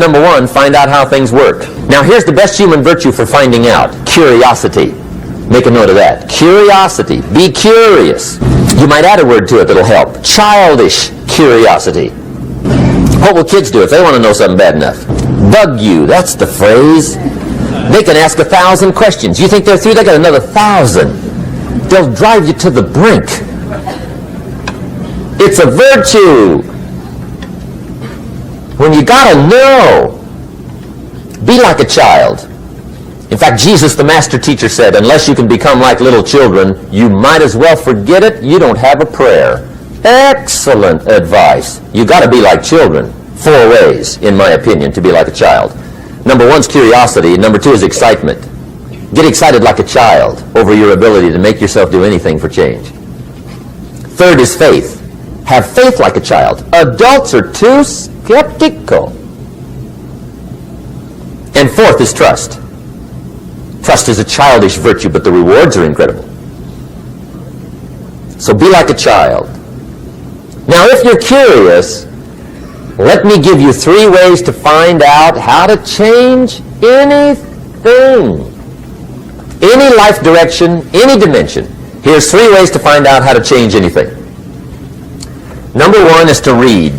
number one, find out how things work. Now here's the best human virtue for finding out. Curiosity. Make a note of that. Curiosity. Be curious. You might add a word to it that'll help. Childish curiosity. What will kids do if they want to know something bad enough? Bug you. That's the phrase. They can ask 1,000 questions. You think they're through? They got another 1,000. They'll drive you to the brink. It's a virtue. When you got to know, be like a child. In fact, Jesus, the master teacher, said, unless you can become like little children, you might as well forget it. You don't have a prayer. Excellent advice. You got to be like children. 4 ways, in my opinion, to be like a child. Number 1 is curiosity. Number 2 is excitement. Get excited like a child over your ability to make yourself do anything for change. 3rd is faith. Have faith like a child. Adults are too skeptical. And 4th is trust. Trust is a childish virtue, but the rewards are incredible. So be like a child. Now, if you're curious, let me give you 3 ways to find out how to change anything. Any life direction, any dimension. Here's 3 ways to find out how to change anything. Number 1 is to read.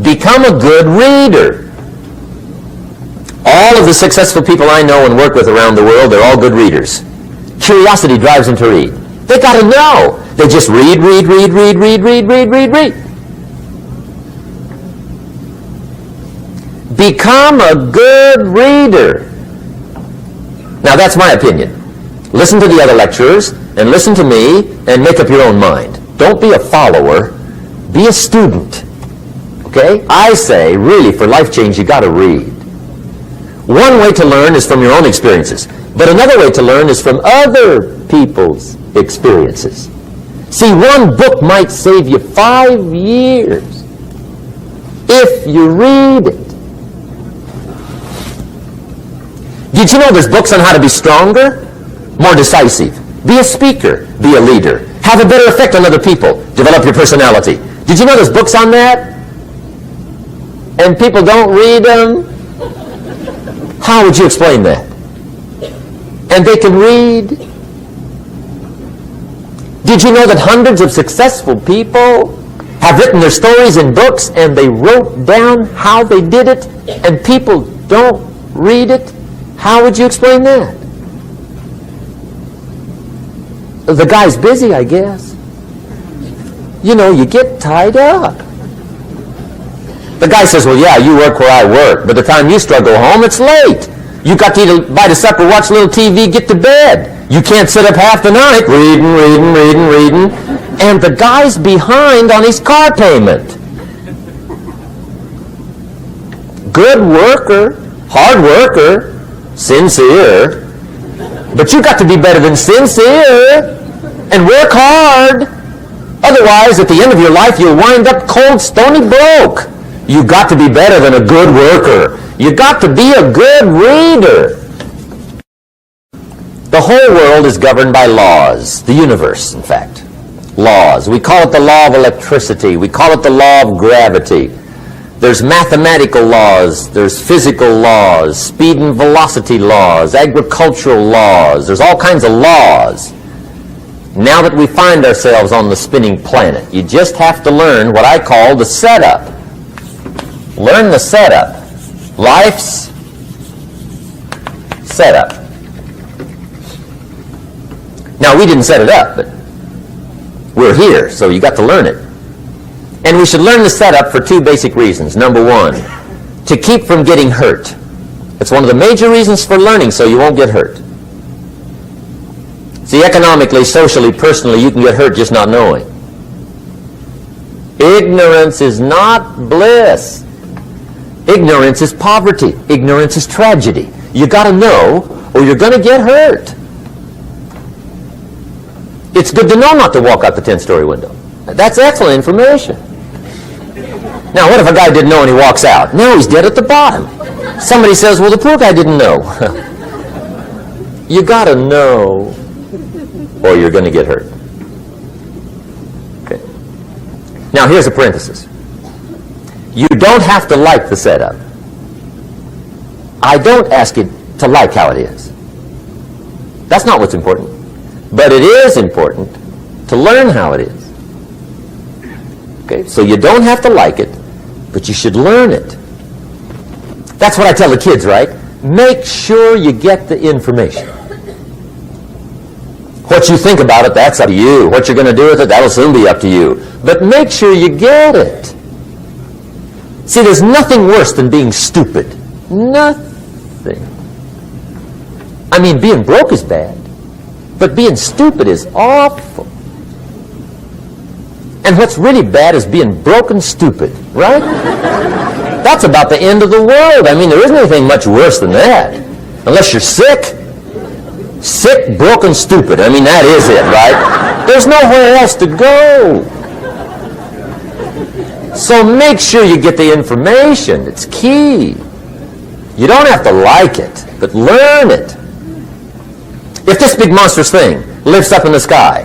Become a good reader. All of the successful people I know and work with around the world, they're all good readers. Curiosity drives them to read. They got to know. They just read. Become a good reader. Now that's my opinion. Listen to the other lecturers and listen to me and make up your own mind. Don't be a follower. Be a student. Okay? I say, really, for life change, you got to read. One way to learn is from your own experiences, but another way to learn is from other people's experiences. See, one book might save you 5 years if you read it. Did you know there's books on how to be stronger, more decisive? Be a speaker, be a leader, have a better effect on other people, develop your personality. Did you know there's books on that? And people don't read them? How would you explain that? And they can read. Did you know that hundreds of successful people have written their stories in books and they wrote down how they did it and people don't read it? How would you explain that? The guy's busy, I guess. You know, you get tied up. The guy says, well, yeah, you work where I work, but the time you struggle home, it's late. You got to eat a bite of supper, watch a little TV, get to bed. You can't sit up half the night reading. And the guy's behind on his car payment. Good worker, hard worker, sincere. But you got to be better than sincere and work hard. Otherwise, at the end of your life, you'll wind up cold, stony broke. You got to be better than a good worker. You got to be a good reader. The whole world is governed by laws. The universe, in fact. Laws. We call it the law of electricity. We call it the law of gravity. There's mathematical laws. There's physical laws. Speed and velocity laws. Agricultural laws. There's all kinds of laws. Now that we find ourselves on the spinning planet, you just have to learn what I call the setup. Learn the setup. Life's setup. Now, we didn't set it up, but we're here, so you got to learn it. And we should learn the setup for 2 basic reasons. Number 1, to keep from getting hurt. It's one of the major reasons for learning, so you won't get hurt. See, economically, socially, personally, you can get hurt just not knowing. Ignorance is not bliss. Ignorance is poverty. Ignorance is tragedy. You got to know, or you're going to get hurt. It's good to know not to walk out the 10-story window. That's excellent information. Now, what if a guy didn't know and he walks out? Now he's dead at the bottom. Somebody says, well, the poor guy didn't know. You got to know, or you're going to get hurt. Okay. Now, here's a parenthesis. You don't have to like the setup. I don't ask you to like how it is. That's not what's important. But it is important to learn how it is. Okay? So you don't have to like it, but you should learn it. That's what I tell the kids, right? Make sure you get the information. What you think about it, that's up to you. What you're going to do with it, that'll soon be up to you. But make sure you get it. See, there's nothing worse than being stupid. Nothing. I mean, being broke is bad, but being stupid is awful. And what's really bad is being broke and stupid, right? That's about the end of the world. I mean, there isn't anything much worse than that. Unless you're sick. Sick, broken, stupid. I mean, that is it, right? There's nowhere else to go. So make sure you get the information. It's key. You don't have to like it, but learn it. If this big monstrous thing lifts up in the sky,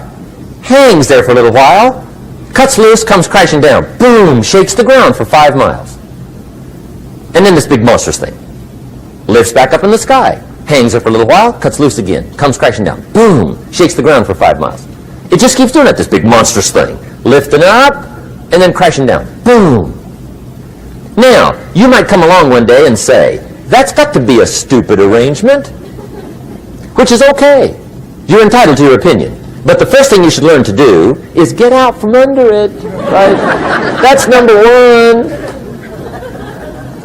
hangs there for a little while, cuts loose, comes crashing down, boom, shakes the ground for 5 miles. And then this big monstrous thing lifts back up in the sky, hangs there for a little while, cuts loose again, comes crashing down, boom, shakes the ground for 5 miles. It just keeps doing it, this big monstrous thing, lifting up and then crashing down, boom. Now, you might come along one day and say, that's got to be a stupid arrangement, which is okay. You're entitled to your opinion. But the first thing you should learn to do is get out from under it, right? That's number one.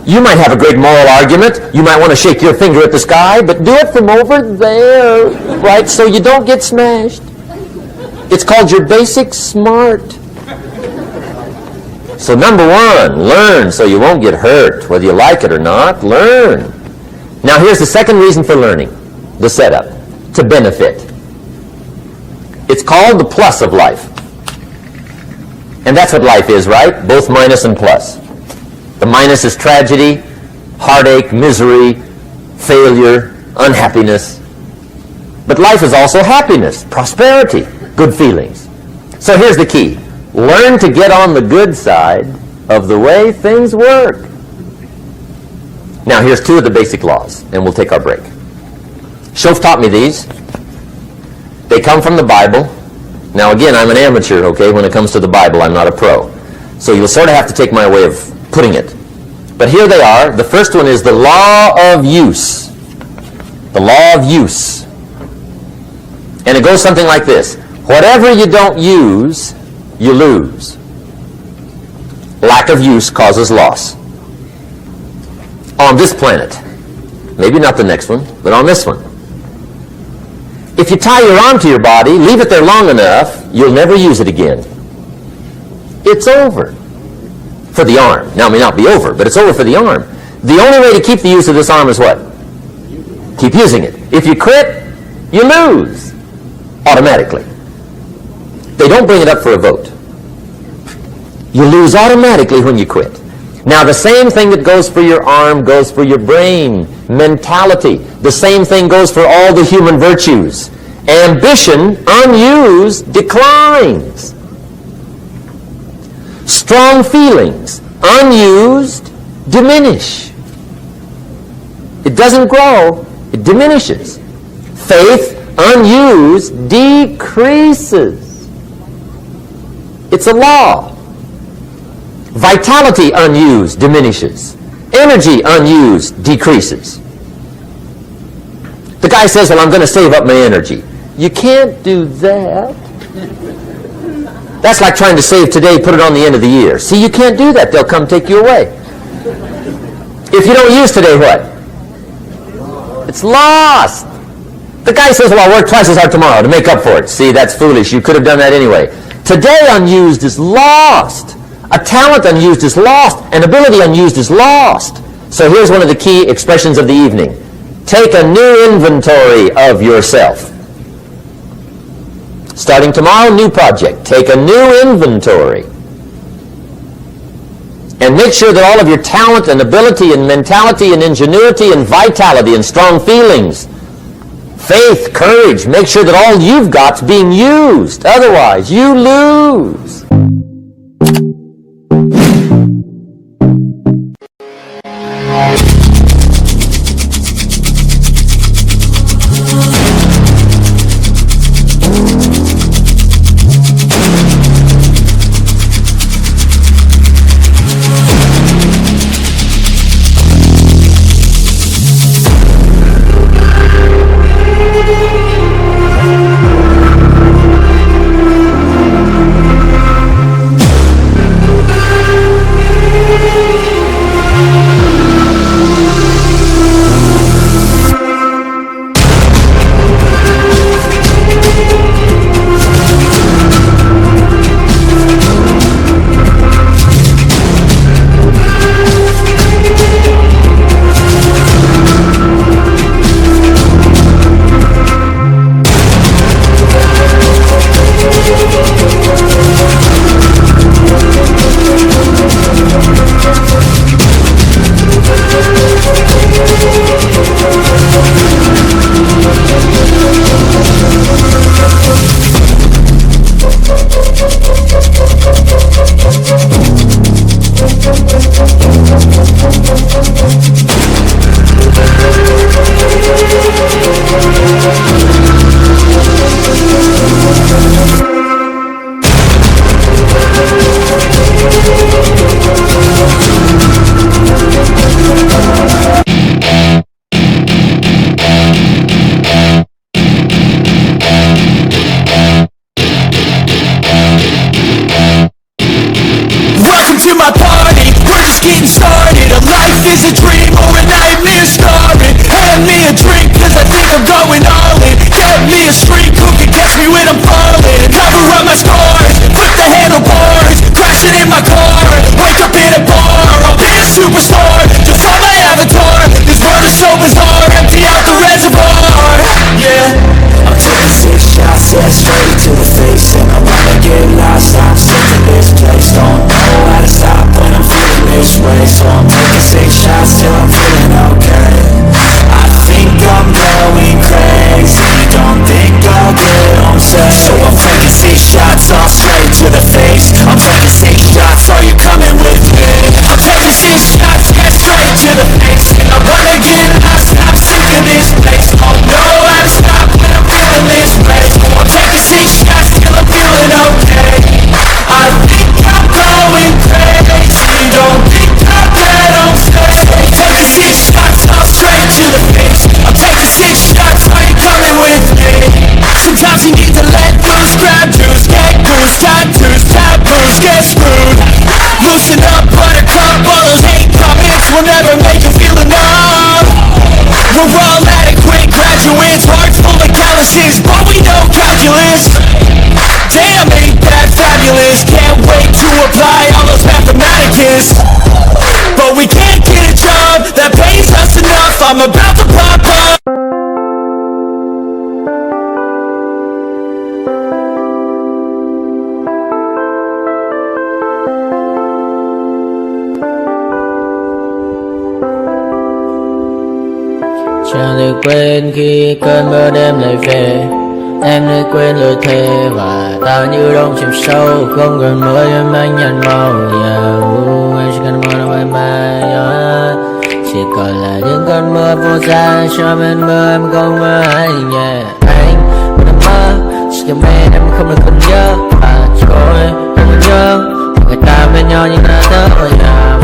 You might have a great moral argument. You might want to shake your finger at the sky, but do it from over there, right, so you don't get smashed. It's called your basic smart. So number one, learn so you won't get hurt. Whether you like it or not, learn. Now here's the second reason for learning, the setup, to benefit. It's called the plus of life. And that's what life is, right? Both minus and plus. The minus is tragedy, heartache, misery, failure, unhappiness. But life is also happiness, prosperity, good feelings. So here's the key. Learn to get on the good side of the way things work. Now here's 2 of the basic laws, and we'll take our break. Shof taught me these. They come from the Bible. Now again, I'm an amateur, okay, when it comes to the Bible. I'm not a pro. So you'll sort of have to take my way of putting it. But here they are. The first one is the law of use. The law of use. And it goes something like this. Whatever you don't use, you lose. Lack of use causes loss. On this planet. Maybe not the next one, but on this one. If you tie your arm to your body, leave it there long enough, you'll never use it again. It's over. For the arm. Now, it may not be over, but it's over for the arm. The only way to keep the use of this arm is what? Keep using it. If you quit, you lose. Automatically. They don't bring it up for a vote. You lose automatically when you quit. Now, the same thing that goes for your arm goes for your brain, mentality. The same thing goes for all the human virtues. Ambition, unused, declines. Strong feelings, unused, diminish. It doesn't grow, it diminishes. Faith, unused, decreases. It's a law. Vitality, unused, diminishes. Energy, unused, decreases. The guy says, well, I'm going to save up my energy. You can't do that. That's like trying to save today, put it on the end of the year. See, you can't do that. They'll come take you away. If you don't use today, what? It's lost. The guy says, well, I'll work twice as hard tomorrow to make up for it. See, that's foolish. You could have done that anyway. Today unused is lost. A talent unused is lost. An ability unused is lost. So here's one of the key expressions of the evening. Take a new inventory of yourself. Starting tomorrow, new project. Take a new inventory. And make sure that all of your talent and ability and mentality and ingenuity and vitality and strong feelings, faith, courage, make sure that all you've got's being used. Otherwise, you lose. Chẳng thể quên khi cơn mưa đêm lại về. Em đã quên lời thề và ta như đông chìm sâu. Không còn mưa em anh nhận màu. Em chỉ cần mưa đâu em mai. Chỉ còn là những cơn mưa vô giá. Cho bên mưa em không mơ anh. Anh vẫn đang mơ. Chỉ cần bên em không được cần nhớ. Và trôi không nhớ. Người ta bên nhau nhưng đã thở.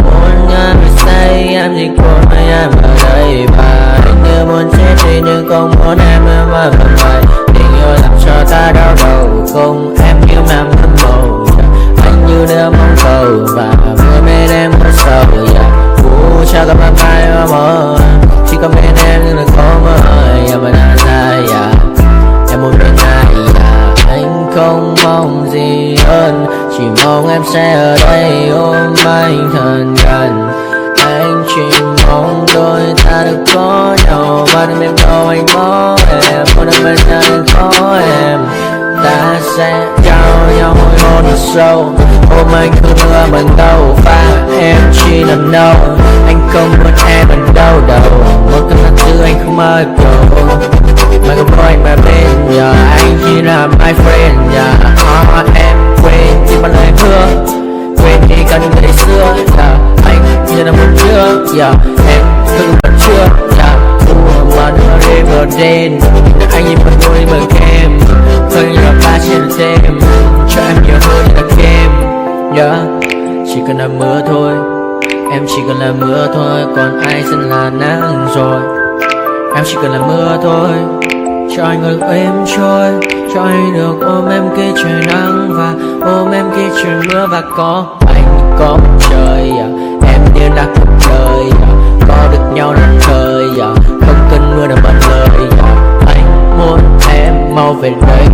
Muốn nhớ vì say em chỉ của em ở đây. Và anh như muốn chết đi nhưng không muốn em ở mà phần vậy. Tình yêu làm cho ta đau đầu. Không em như mà muốn bầu. Anh như đứa mong cầu. Và mưa bên em có sầu. Chào các bạn ai mơ. Chỉ có bên em nhưng là có mơ. Em vẫn đang dài. Em muốn bên ai. Anh không mong gì hơn. Chỉ mong em sẽ ở đây ôm anh thật gần. Anh chỉ mong đôi ta được có nhau. Mà đừng em đâu anh có em. Muốn em bên anh có em. Ta sẽ trao nhau môi hôn thật sâu. Ôm anh không mưa bằng đâu. Và em chỉ nằm đâu. Anh không muốn em ở đâu đâu. Một cơn lạnh thứ anh không mơ đâu. Mà không có anh mà bên giờ. Anh chỉ là my friend. Em quên đi bao lời hứa. Quên đi cả những ngày xưa. Anh như là một chưa. Em thương vẫn chưa. Mà nó river đen. Anh nhìn bằng đôi bằng kem. Hơn như là ba trên tem. Cho em nhiều hơn như là kem. Chỉ cần là mưa thôi. Em chỉ cần là mưa thôi. Còn ai sẽ là nắng rồi. Em chỉ cần là mưa thôi. Cho anh ngược êm trôi. Cho anh được ôm em khi trời nắng. Và ôm em khi trời mưa. Và có anh có một trời. Em như là cuộc đời. Có được nhau là thời. Không cần mưa để bật lời. Anh muốn em mau về đây.